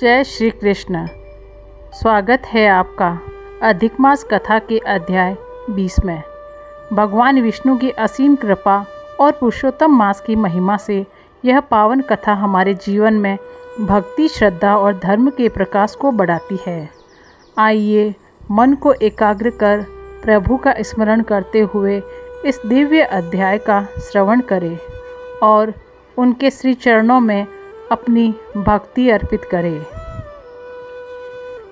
जय श्री कृष्ण। स्वागत है आपका अधिक मास कथा के अध्याय 20 में। भगवान विष्णु की असीम कृपा और पुरुषोत्तम मास की महिमा से यह पावन कथा हमारे जीवन में भक्ति, श्रद्धा और धर्म के प्रकाश को बढ़ाती है। आइए मन को एकाग्र कर प्रभु का स्मरण करते हुए इस दिव्य अध्याय का श्रवण करें और उनके श्री चरणों में अपनी भक्ति अर्पित करें।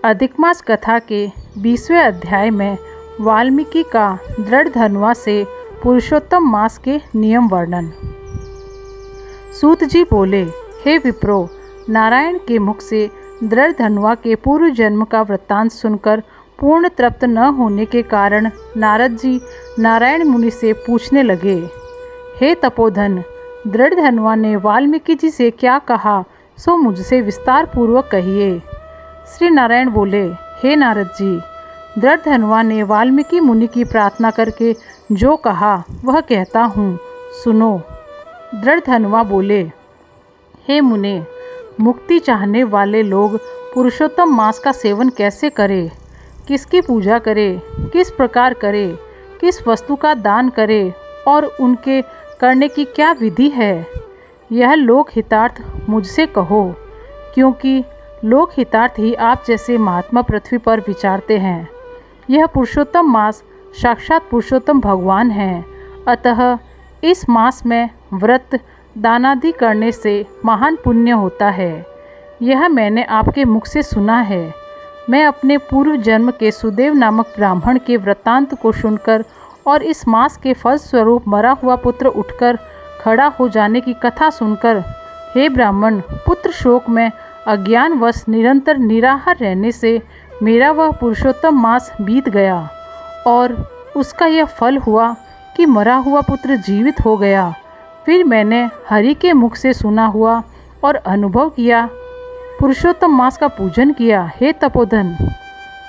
अधिक मास कथा के 20वें अध्याय में वाल्मीकि का दृढ़ धनुआ से पुरुषोत्तम मास के नियम वर्णन। सूत जी बोले, हे विप्रो, नारायण के मुख से दृढ़ धनुआ के पूर्व जन्म का वृत्तांत सुनकर पूर्ण तृप्त न होने के कारण नारद जी नारायण मुनि से पूछने लगे, हे तपोधन, दृढ़ धनुआ ने वाल्मीकि जी से क्या कहा, सो मुझसे विस्तार पूर्वक कहिए। श्री नारायण बोले, हे नारद जी, दृढ़ धनुआ ने वाल्मीकि मुनि की प्रार्थना करके जो कहा वह कहता हूँ, सुनो। दृढ़ धनुआ बोले, हे मुने, मुक्ति चाहने वाले लोग पुरुषोत्तम मास का सेवन कैसे करें, किसकी पूजा करें, किस प्रकार करें, किस वस्तु का दान करें और उनके करने की क्या विधि है, यह लोक हितार्थ मुझसे कहो, क्योंकि लोक हितार्थ ही आप जैसे महात्मा पृथ्वी पर विचारते हैं। यह पुरुषोत्तम मास साक्षात पुरुषोत्तम भगवान हैं, अतः इस मास में व्रत दानादि करने से महान पुण्य होता है। यह मैंने आपके मुख से सुना है। मैं अपने पूर्व जन्म के सुदेव नामक ब्राह्मण के वृत्तांत को सुनकर और इस मास के फलस्वरूप मरा हुआ पुत्र उठकर खड़ा हो जाने की कथा सुनकर, हे ब्राह्मण, पुत्र शोक में अज्ञानवश निरंतर निराहार रहने से मेरा वह पुरुषोत्तम मास बीत गया और उसका यह फल हुआ कि मरा हुआ पुत्र जीवित हो गया। फिर मैंने हरि के मुख से सुना हुआ और अनुभव किया पुरुषोत्तम मास का पूजन किया। हे तपोधन,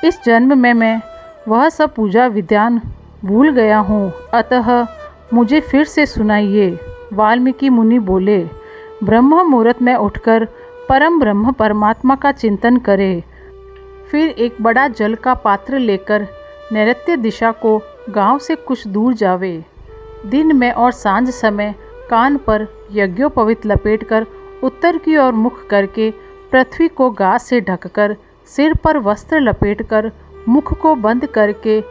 इस जन्म में मैं वह सब पूजा विधान भूल गया हूँ, अतः मुझे फिर से सुनाइए। वाल्मीकि मुनि बोले, ब्रह्म मुहूर्त में उठकर परम ब्रह्म परमात्मा का चिंतन करें। फिर एक बड़ा जल का पात्र लेकर नैऋत्य दिशा को गांव से कुछ दूर जावे। दिन में और सांझ समय कान पर यज्ञोपवीत लपेटकर उत्तर की ओर मुख करके पृथ्वी को गाज से ढककर सिर पर वस्त्र लपेटकर मुख को बंद करके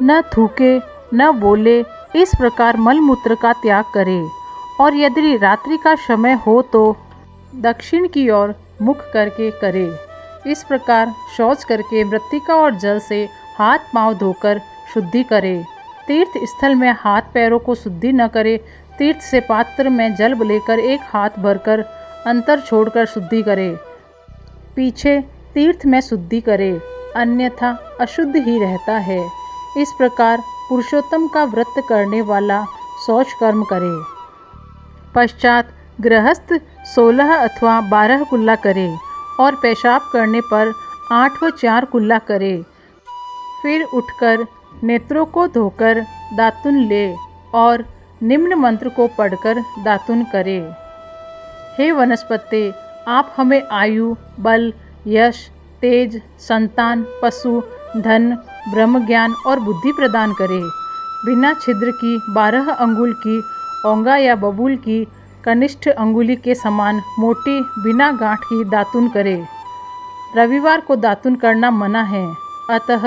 न थूके न बोले, इस प्रकार मलमूत्र का त्याग करे। और यदि रात्रि का समय हो तो दक्षिण की ओर मुख करके करे। इस प्रकार शौच करके मृत्तिका और जल से हाथ पांव धोकर शुद्धि करे। तीर्थ स्थल में हाथ पैरों को शुद्धि न करे। तीर्थ से पात्र में जल लेकर एक हाथ भरकर अंतर छोड़कर शुद्धि करे। पीछे तीर्थ में शुद्धि करे, अन्यथा अशुद्ध ही रहता है। इस प्रकार पुरुषोत्तम का व्रत करने वाला शौच कर्म करे। पश्चात गृहस्थ 16 अथवा 12 कुल्ला करे और पेशाब करने पर 8 व 4 कुल्ला करे। फिर उठकर नेत्रों को धोकर दातुन ले और निम्न मंत्र को पढ़कर दातुन करे। हे वनस्पते, आप हमें आयु, बल, यश, तेज, संतान, पशु, धन, ब्रह्म ज्ञान और बुद्धि प्रदान करे। बिना छिद्र की 12 अंगुल की ओंगा या बबूल की कनिष्ठ अंगुली के समान मोटी बिना गांठ की दातुन करे। रविवार को दातुन करना मना है, अतः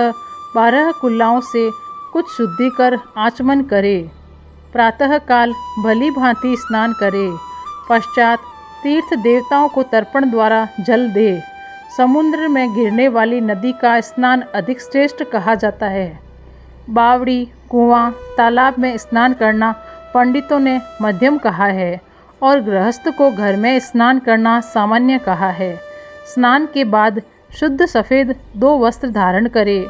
12 कुल्लाओं से कुछ शुद्धि कर आचमन करे। प्रातः काल भली भांति स्नान करे। पश्चात तीर्थ देवताओं को तर्पण द्वारा जल दे। समुद्र में गिरने वाली नदी का स्नान अधिक श्रेष्ठ कहा जाता है। बावड़ी, कुआं, तालाब में स्नान करना पंडितों ने मध्यम कहा है और गृहस्थ को घर में स्नान करना सामान्य कहा है। स्नान के बाद शुद्ध सफ़ेद 2 वस्त्र धारण करे।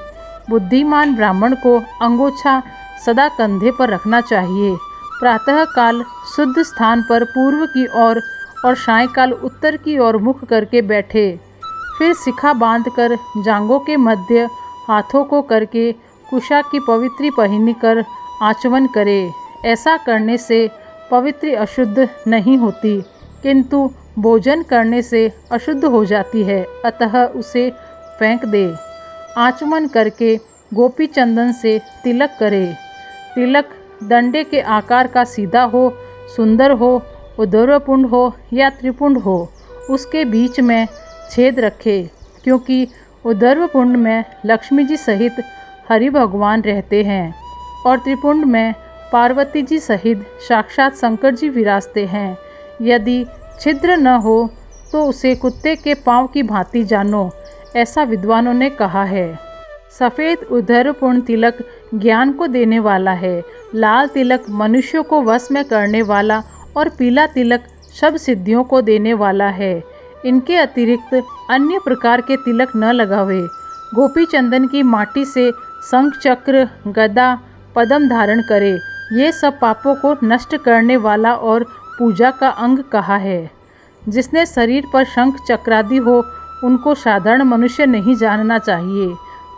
बुद्धिमान ब्राह्मण को अंगोछा सदा कंधे पर रखना चाहिए। प्रातःकाल शुद्ध स्थान पर पूर्व की ओर और सायंकाल उत्तर की ओर मुख करके बैठे। फिर शिखा बांधकर जांघों के मध्य हाथों को करके कुशा की पवित्री पहनी कर आचमन करे। ऐसा करने से पवित्री अशुद्ध नहीं होती, किंतु भोजन करने से अशुद्ध हो जाती है, अतः उसे फेंक दे। आचमन करके गोपी चंदन से तिलक करे। तिलक डंडे के आकार का सीधा हो, सुंदर हो, ऊर्ध्वपुंड हो या त्रिपुंड हो, उसके बीच में छेद रखे, क्योंकि ऊर्ध्वपुंड में लक्ष्मी जी सहित हरि भगवान रहते हैं और त्रिपुंड में पार्वती जी सहित साक्षात शंकर जी विराजते हैं। यदि छिद्र न हो तो उसे कुत्ते के पाँव की भांति जानो, ऐसा विद्वानों ने कहा है। सफ़ेद ऊर्ध्वपुंड तिलक ज्ञान को देने वाला है, लाल तिलक मनुष्यों को वश में करने वाला और पीला तिलक सब सिद्धियों को देने वाला है। इनके अतिरिक्त अन्य प्रकार के तिलक न लगावे। गोपी चंदन की माटी से शंख चक्र गदा पद्म धारण करे। ये सब पापों को नष्ट करने वाला और पूजा का अंग कहा है। जिसने शरीर पर शंख चक्रादि हो उनको साधारण मनुष्य नहीं जानना चाहिए।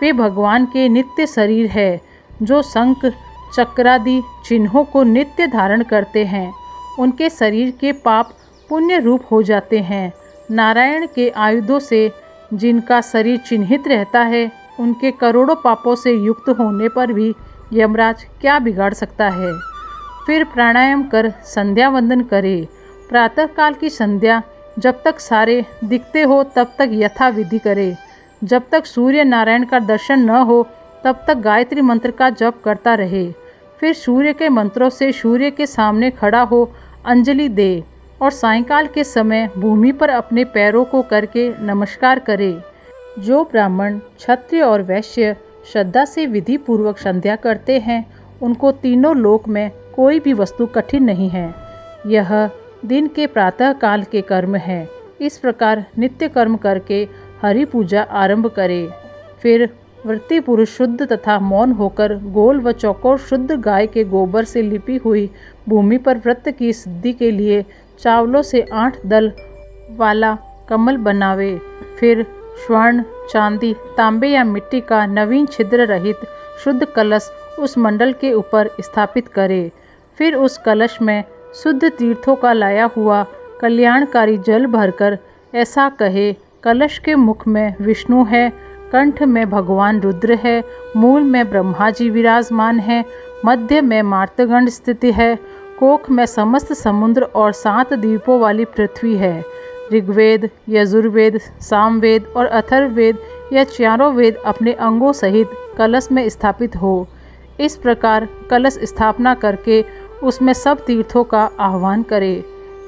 वे भगवान के नित्य शरीर है जो शंख चक्रादि चिन्हों को नित्य धारण करते हैं। उनके शरीर के पाप पुण्य रूप हो जाते हैं। नारायण के आयुधों से जिनका शरीर चिन्हित रहता है, उनके करोड़ों पापों से युक्त होने पर भी यमराज क्या बिगाड़ सकता है। फिर प्राणायाम कर संध्या वंदन करे। प्रातःकाल की संध्या जब तक सारे दिखते हो तब तक यथाविधि करे। जब तक सूर्य नारायण का दर्शन न हो तब तक गायत्री मंत्र का जप करता रहे। फिर सूर्य के मंत्रों से सूर्य के सामने खड़ा हो अंजलि दे और सायंकाल के समय भूमि पर अपने पैरों को करके नमस्कार करे। जो ब्राह्मण, क्षत्रिय और वैश्य श्रद्धा से विधि पूर्वक संध्या करते हैं, उनको तीनों लोक में कोई भी वस्तु कठिन नहीं है। यह दिन के प्रातः काल के कर्म है। इस प्रकार नित्य कर्म करके हरि पूजा आरंभ करे। फिर व्रती पुरुष शुद्ध तथा मौन होकर गोल व चौकोर शुद्ध गाय के गोबर से लिपी हुई भूमि पर व्रत की सिद्धि के लिए चावलों से 8 दल वाला कमल बनावे। फिर स्वर्ण, चांदी, तांबे या मिट्टी का नवीन छिद्र रहित शुद्ध कलश उस मंडल के ऊपर स्थापित करे। फिर उस कलश में शुद्ध तीर्थों का लाया हुआ कल्याणकारी जल भरकर ऐसा कहे, कलश के मुख में विष्णु है, कंठ में भगवान रुद्र है, मूल में ब्रह्मा जी विराजमान है, मध्य में मार्तंड स्थित है, कोख में समस्त समुद्र और 7 द्वीपों वाली पृथ्वी है। ऋग्वेद, यजुर्वेद, सामवेद और अथर्ववेद यह चारों वेद अपने अंगों सहित कलश में स्थापित हो। इस प्रकार कलश स्थापना करके उसमें सब तीर्थों का आह्वान करे।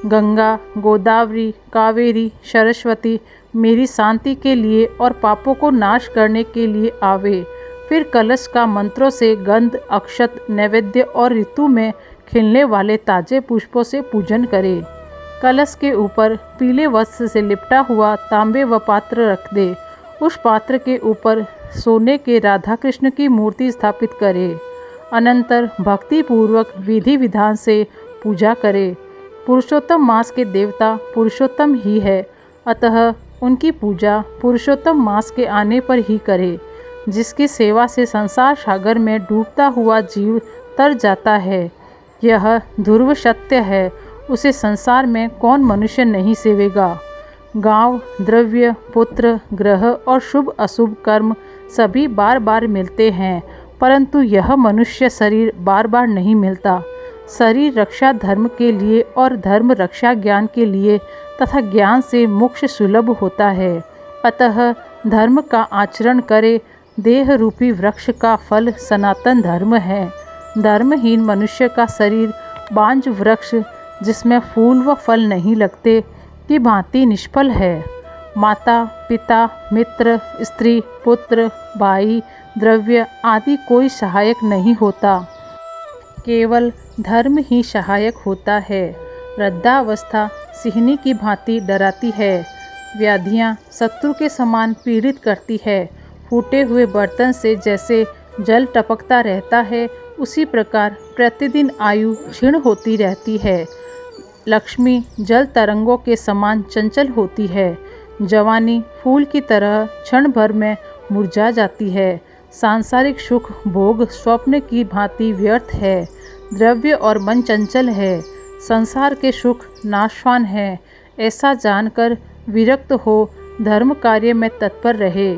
गंगा, गोदावरी, कावेरी, सरस्वती मेरी शांति के लिए और पापों को नाश करने के लिए आवे। फिर कलश का मंत्रों से गंध, अक्षत, नैवेद्य और ऋतु में खिलने वाले ताजे पुष्पों से पूजन करे। कलश के ऊपर पीले वस्त्र से लिपटा हुआ तांबे व पात्र रख दे। उस पात्र के ऊपर सोने के राधा कृष्ण की मूर्ति स्थापित करे। अनंतर भक्ति पूर्वक विधि विधान से पूजा करे। पुरुषोत्तम मास के देवता पुरुषोत्तम ही है, अतः उनकी पूजा पुरुषोत्तम मास के आने पर ही करे। जिसकी सेवा से संसार सागर में डूबता हुआ जीव तर जाता है, यह ध्रुव सत्य है। उसे संसार में कौन मनुष्य नहीं सेवेगा। गांव, द्रव्य, पुत्र, ग्रह और शुभ अशुभ कर्म सभी बार बार मिलते हैं, परंतु यह मनुष्य शरीर बार बार नहीं मिलता। शरीर रक्षा धर्म के लिए और धर्म रक्षा ज्ञान के लिए तथा ज्ञान से मोक्ष सुलभ होता है। अतः धर्म का आचरण करे। देह रूपी वृक्ष का फल सनातन धर्म है। धर्महीन मनुष्य का शरीर बांझ वृक्ष जिसमें फूल व फल नहीं लगते की भांति निष्फल है। माता, पिता, मित्र, स्त्री, पुत्र, भाई, द्रव्य आदि कोई सहायक नहीं होता, केवल धर्म ही सहायक होता है। वृद्धावस्था सिंहनी की भांति डराती है। व्याधियाँ शत्रु के समान पीड़ित करती है। फूटे हुए बर्तन से जैसे जल टपकता रहता है, उसी प्रकार प्रतिदिन आयु क्षीण होती रहती है। लक्ष्मी जल तरंगों के समान चंचल होती है। जवानी फूल की तरह क्षण भर में मुरझा जाती है। सांसारिक सुख भोग स्वप्न की भांति व्यर्थ है। द्रव्य और मन चंचल है। संसार के सुख नाशवान है। ऐसा जानकर विरक्त हो धर्म कार्य में तत्पर रहे।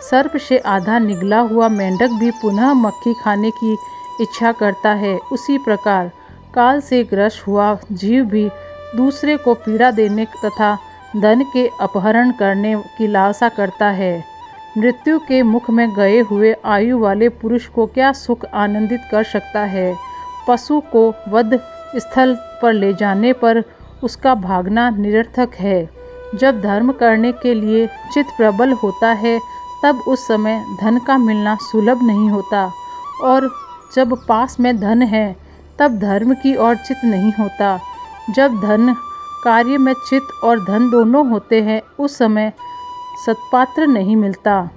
सर्प से आधा निगला हुआ मेंढक भी पुनः मक्खी खाने की इच्छा करता है, उसी प्रकार काल से ग्रस्त हुआ जीव भी दूसरे को पीड़ा देने तथा धन के अपहरण करने की लालसा करता है। मृत्यु के मुख में गए हुए आयु वाले पुरुष को क्या सुख आनंदित कर सकता है। पशु को वध स्थल पर ले जाने पर उसका भागना निरर्थक है। जब धर्म करने के लिए चित्त प्रबल होता है तब उस समय धन का मिलना सुलभ नहीं होता, और जब पास में धन है तब धर्म की ओर चित्त नहीं होता। जब धन कार्य में चित्त और धन दोनों होते हैं उस समय सत्पात्र नहीं मिलता।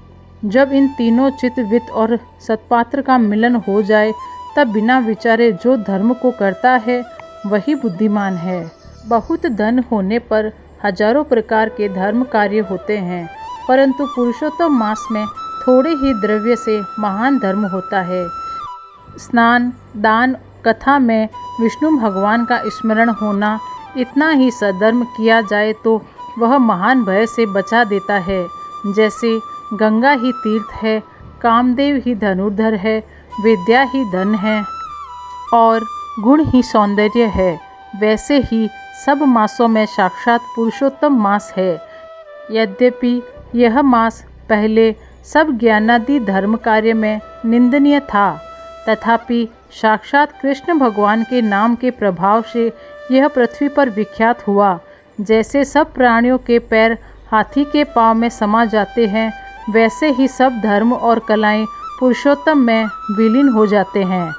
जब इन तीनों चित्त, वित्त और सत्पात्र का मिलन हो जाए तब बिना विचारे जो धर्म को करता है वही बुद्धिमान है। बहुत धन होने पर हजारों प्रकार के धर्म कार्य होते हैं, परंतु पुरुषोत्तम मास में थोड़े ही द्रव्य से महान धर्म होता है। स्नान, दान, कथा में विष्णु भगवान का स्मरण होना, इतना ही सद्धर्म किया जाए तो वह महान भय से बचा देता है। जैसे गंगा ही तीर्थ है, कामदेव ही धनुर्धर है, विद्या ही धन है और गुण ही सौंदर्य है, वैसे ही सब मासों में साक्षात पुरुषोत्तम मास है। यद्यपि यह मास पहले सब ज्ञानादि धर्म कार्य में निंदनीय था, तथापि साक्षात कृष्ण भगवान के नाम के प्रभाव से यह पृथ्वी पर विख्यात हुआ। जैसे सब प्राणियों के पैर हाथी के पाँव में समा जाते हैं, वैसे ही सब धर्म और कलाएं पुरुषोत्तम में विलीन हो जाते हैं।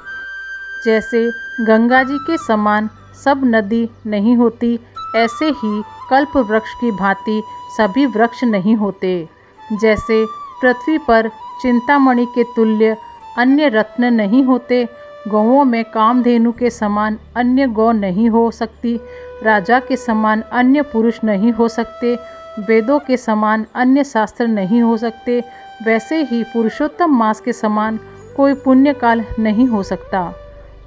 जैसे गंगा जी के समान सब नदी नहीं होती, ऐसे ही कल्प वृक्ष की भांति सभी वृक्ष नहीं होते। जैसे पृथ्वी पर चिंतामणि के तुल्य अन्य रत्न नहीं होते, गौओं में कामधेनु के समान अन्य गौ नहीं हो सकती, राजा के समान अन्य पुरुष नहीं हो सकते, वेदों के समान अन्य शास्त्र नहीं हो सकते, वैसे ही पुरुषोत्तम मास के समान कोई पुण्य काल नहीं हो सकता।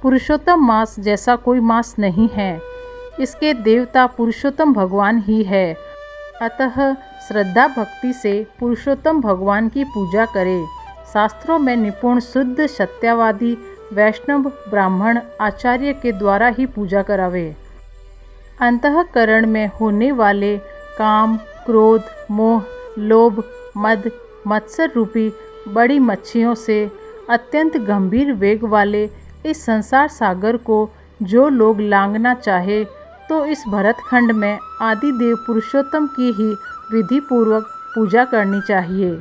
पुरुषोत्तम मास जैसा कोई मास नहीं है, इसके देवता पुरुषोत्तम भगवान ही है। अतः श्रद्धा भक्ति से पुरुषोत्तम भगवान की पूजा करें। शास्त्रों में निपुण शुद्ध सत्यवादी वैष्णव ब्राह्मण आचार्य के द्वारा ही पूजा करावे। अंतःकरण में होने वाले काम, क्रोध, मोह, लोभ, मद, मत्सर रूपी बड़ी मच्छियों से अत्यंत गंभीर वेग वाले इस संसार सागर को जो लोग लांघना चाहे तो इस भरतखंड में आदिदेव पुरुषोत्तम की ही विधि पूर्वक पूजा करनी चाहिए।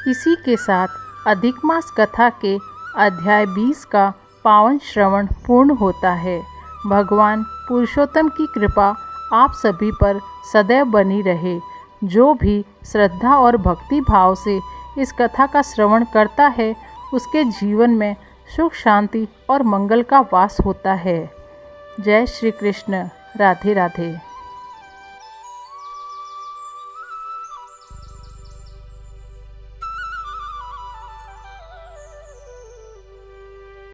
इसी के साथ अधिक मास कथा के अध्याय 20 का पावन श्रवण पूर्ण होता है। भगवान पुरुषोत्तम की कृपा आप सभी पर सदैव बनी रहे। जो भी श्रद्धा और भक्ति भाव से इस कथा का श्रवण करता है उसके जीवन में सुख, शांति और मंगल का वास होता है। जय श्री कृष्ण। राधे राधे।